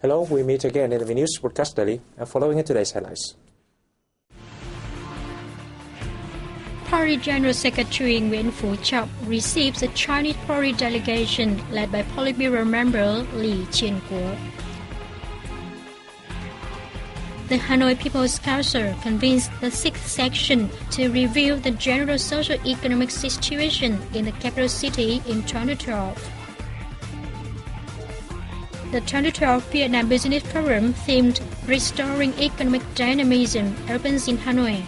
Hello, we meet again in the News Broadcast Daily, following today's headlines. Party General Secretary Nguyễn Phú Trọng receives a Chinese Party delegation led by Politburo member Li Qianguo. The Hanoi People's Council convenes the 6th section to review the general socio-economic situation in the capital city in 2012. The 2012 Vietnam Business Forum themed Restoring Economic Dynamism opens in Hanoi.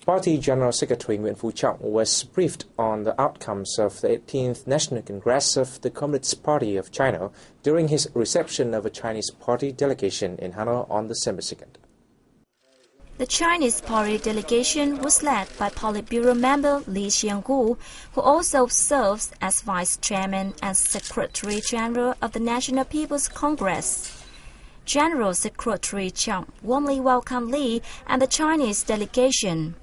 Party General Secretary Nguyễn Phú Trọng was briefed on the outcomes of the 18th National Congress of the Communist Party of China during his reception of a Chinese party delegation in Hanoi on December 2nd. The Chinese party delegation was led by Politburo member Li Qianguo, who also serves as Vice Chairman and Secretary General of the National People's Congress. General Secretary Trọng warmly welcomed Li and the Chinese delegation.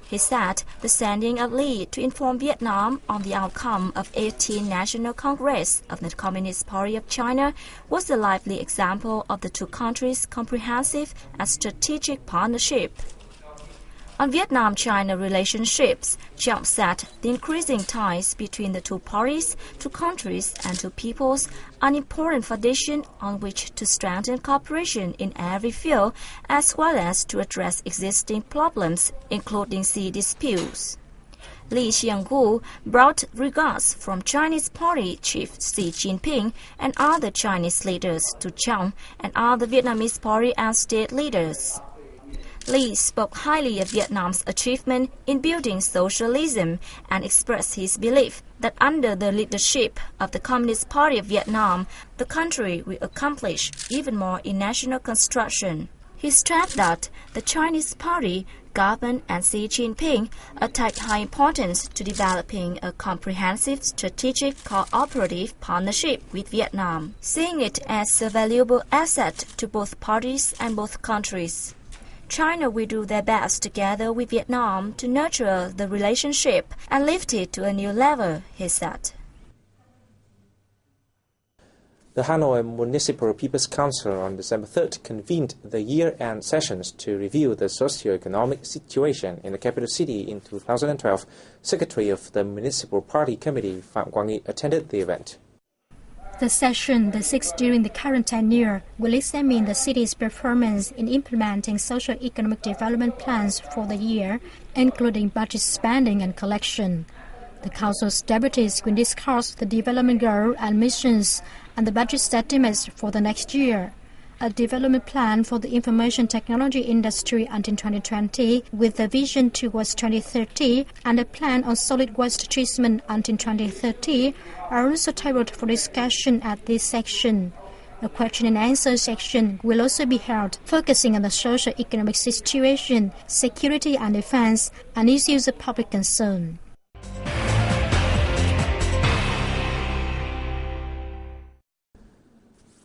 He said the sending of Li to inform Vietnam on the outcome of 18th National Congress of the Communist Party of China was a lively example of the two countries' comprehensive and strategic partnership. On Vietnam-China relationships, Trọng said the increasing ties between the two parties, two countries, and two peoples are an important foundation on which to strengthen cooperation in every field, as well as to address existing problems, including sea disputes. Li Qianguo brought regards from Chinese Party Chief Xi Jinping and other Chinese leaders to Trọng and other Vietnamese party and state leaders. Li spoke highly of Vietnam's achievement in building socialism and expressed his belief that under the leadership of the Communist Party of Vietnam, the country will accomplish even more in national construction. He stressed that the Chinese Party, government, and Xi Jinping attach high importance to developing a comprehensive strategic cooperative partnership with Vietnam, seeing it as a valuable asset to both parties and both countries. China will do their best together with Vietnam to nurture the relationship and lift it to a new level, he said. The Hanoi Municipal People's Council on December 3rd convened the year-end sessions to review the socio-economic situation in the capital city in 2012. Secretary of the Municipal Party Committee, Phạm Quang Nghị, attended the event. The session, the sixth during the current tenure, will examine the city's performance in implementing socio-economic development plans for the year, including budget spending and collection. The Council's deputies will discuss the development goal and missions and the budget estimates for the next year. A development plan for the information technology industry until 2020 with a vision towards 2030 and a plan on solid waste treatment until 2030 are also tabled for discussion at this section. A question and answer section will also be held, focusing on the socio-economic situation, security and defense, and issues of public concern.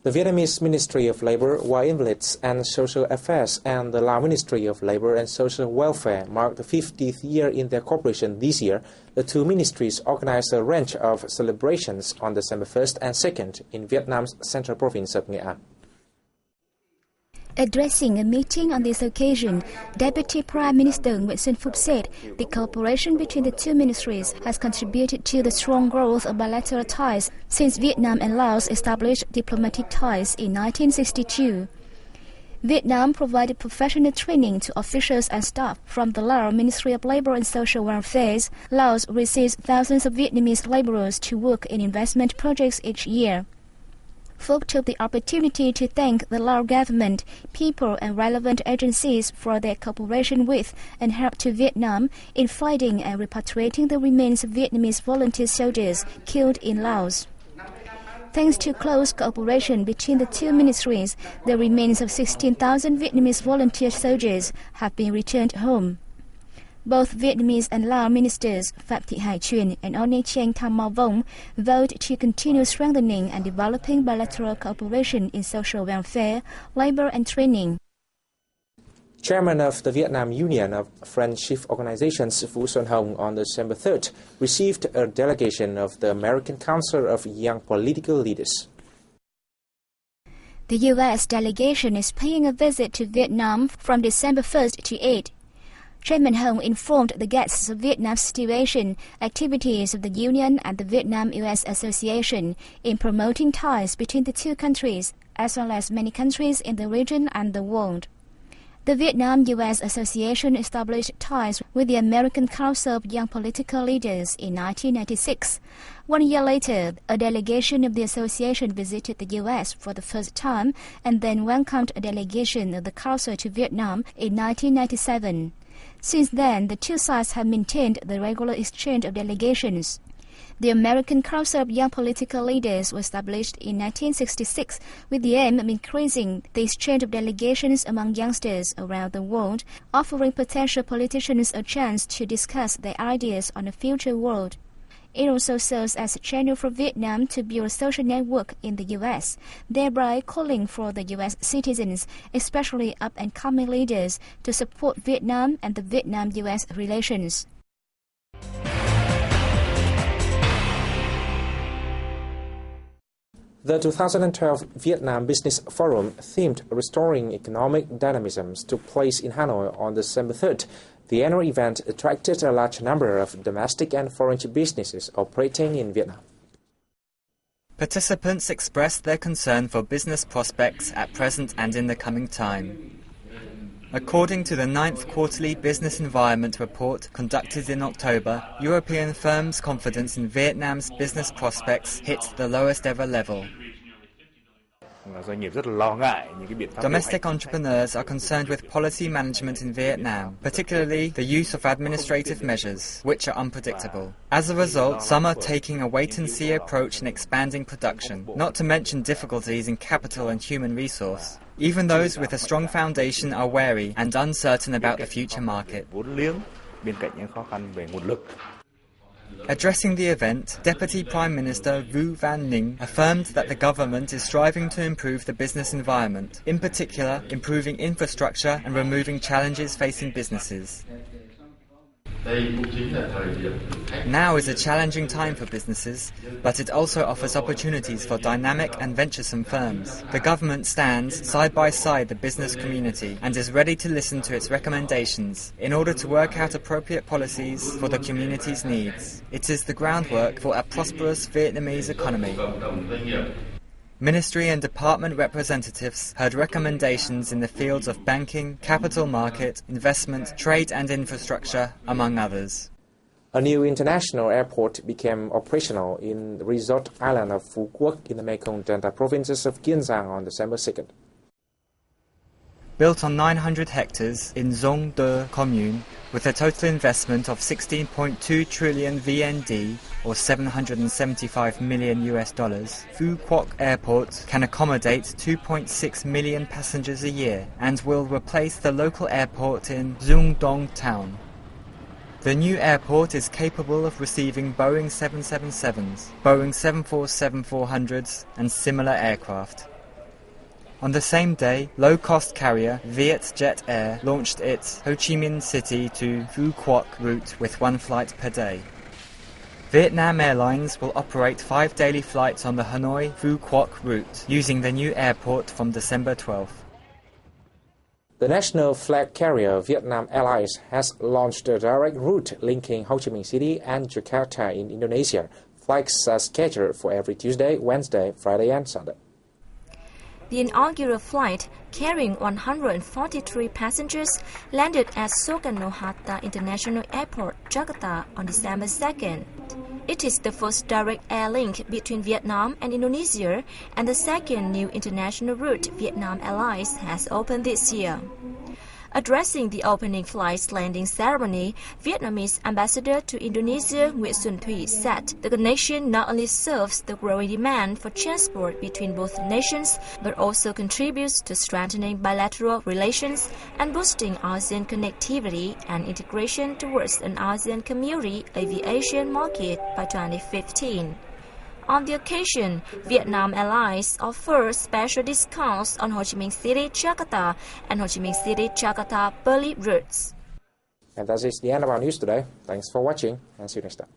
The Vietnamese Ministry of Labour, War Invalids and Social Affairs and the Lao Ministry of Labour and Social Welfare marked the 50th year in their cooperation this year. The two ministries organized a range of celebrations on December 1st and 2nd in Vietnam's central province of Nghệ An. Addressing a meeting on this occasion, Deputy Prime Minister Nguyễn Xuân Phúc said the cooperation between the two ministries has contributed to the strong growth of bilateral ties since Vietnam and Laos established diplomatic ties in 1962. Vietnam provided professional training to officials and staff from the Lao Ministry of Labour and Social Welfare. Laos receives thousands of Vietnamese labourers to work in investment projects each year. Folk took the opportunity to thank the Lao government, people and relevant agencies for their cooperation with and help to Vietnam in finding and repatriating the remains of Vietnamese volunteer soldiers killed in Laos. Thanks to close cooperation between the two ministries, the remains of 16,000 Vietnamese volunteer soldiers have been returned home. Both Vietnamese and Lao ministers Phạm Thị Hải Truyền and Onei Cheng Tham Mao Vong vowed to continue strengthening and developing bilateral cooperation in social welfare, labor and training. Chairman of the Vietnam Union of Friendship Organizations, Phu Xuân Hồng, on December 3rd, received a delegation of the American Council of Young Political Leaders. The U.S. delegation is paying a visit to Vietnam from December 1st to 8th. Chairman Hồng informed the guests of Vietnam's situation, activities of the Union and the Vietnam-U.S. Association in promoting ties between the two countries, as well as many countries in the region and the world. The Vietnam-U.S. Association established ties with the American Council of Young Political Leaders in 1996. 1 year later, a delegation of the association visited the U.S. for the first time and then welcomed a delegation of the Council to Vietnam in 1997. Since then, the two sides have maintained the regular exchange of delegations. The American Council of Young Political Leaders was established in 1966 with the aim of increasing the exchange of delegations among youngsters around the world, offering potential politicians a chance to discuss their ideas on a future world. It also serves as a channel for Vietnam to build a social network in the U.S., thereby calling for the U.S. citizens, especially up-and-coming leaders, to support Vietnam and the Vietnam-U.S. relations. The 2012 Vietnam Business Forum, themed Restoring Economic Dynamisms, took place in Hanoi on December 3rd. The annual event attracted a large number of domestic and foreign businesses operating in Vietnam. Participants expressed their concern for business prospects at present and in the coming time. According to the 9th Quarterly Business Environment Report conducted in October, European firms' confidence in Vietnam's business prospects hit the lowest ever level. Domestic entrepreneurs are concerned with policy management in Vietnam, particularly the use of administrative measures, which are unpredictable. As a result, some are taking a wait-and-see approach in expanding production, not to mention difficulties in capital and human resource. Even those with a strong foundation are wary and uncertain about the future market. Addressing the event, Deputy Prime Minister Vu Van Ninh affirmed that the government is striving to improve the business environment, in particular improving infrastructure and removing challenges facing businesses. Now is a challenging time for businesses, but it also offers opportunities for dynamic and venturesome firms. The government stands side by side the business community and is ready to listen to its recommendations in order to work out appropriate policies for the community's needs. It is the groundwork for a prosperous Vietnamese economy. Ministry and department representatives heard recommendations in the fields of banking, capital market, investment, trade and infrastructure, among others. A new international airport became operational in the resort island of Phu Quoc in the Mekong Delta provinces of Kiên Giang on December 2nd. Built on 900 hectares in Dong De commune, with a total investment of 16.2 trillion VND, or $775 million, Phu Quoc Airport can accommodate 2.6 million passengers a year and will replace the local airport in Dung Dong town. The new airport is capable of receiving Boeing 777s, Boeing 747-400s and similar aircraft. On the same day, low-cost carrier Vietjet Air launched its Ho Chi Minh City to Phu Quoc route with 1 flight per day. Vietnam Airlines will operate 5 daily flights on the Hanoi-Phu Quoc route using the new airport from December 12th. The national flag carrier Vietnam Airlines has launched a direct route linking Ho Chi Minh City and Jakarta in Indonesia. Flights are scheduled for every Tuesday, Wednesday, Friday and Sunday. The inaugural flight, carrying 143 passengers, landed at Soekarno-Hatta International Airport, Jakarta on December 2nd. It is the first direct air link between Vietnam and Indonesia and the second new international route Vietnam Airlines has opened this year. Addressing the opening flight's landing ceremony, Vietnamese ambassador to Indonesia Nguyễn Xuân Thủy said the connection not only serves the growing demand for transport between both nations, but also contributes to strengthening bilateral relations and boosting ASEAN connectivity and integration towards an ASEAN community aviation market by 2015. On the occasion, Vietnam Airlines offered special discounts on Ho Chi Minh City-Jakarta and Ho Chi Minh City-Jakarta Bali routes. And that is the end of our news today. Thanks for watching and see you next time.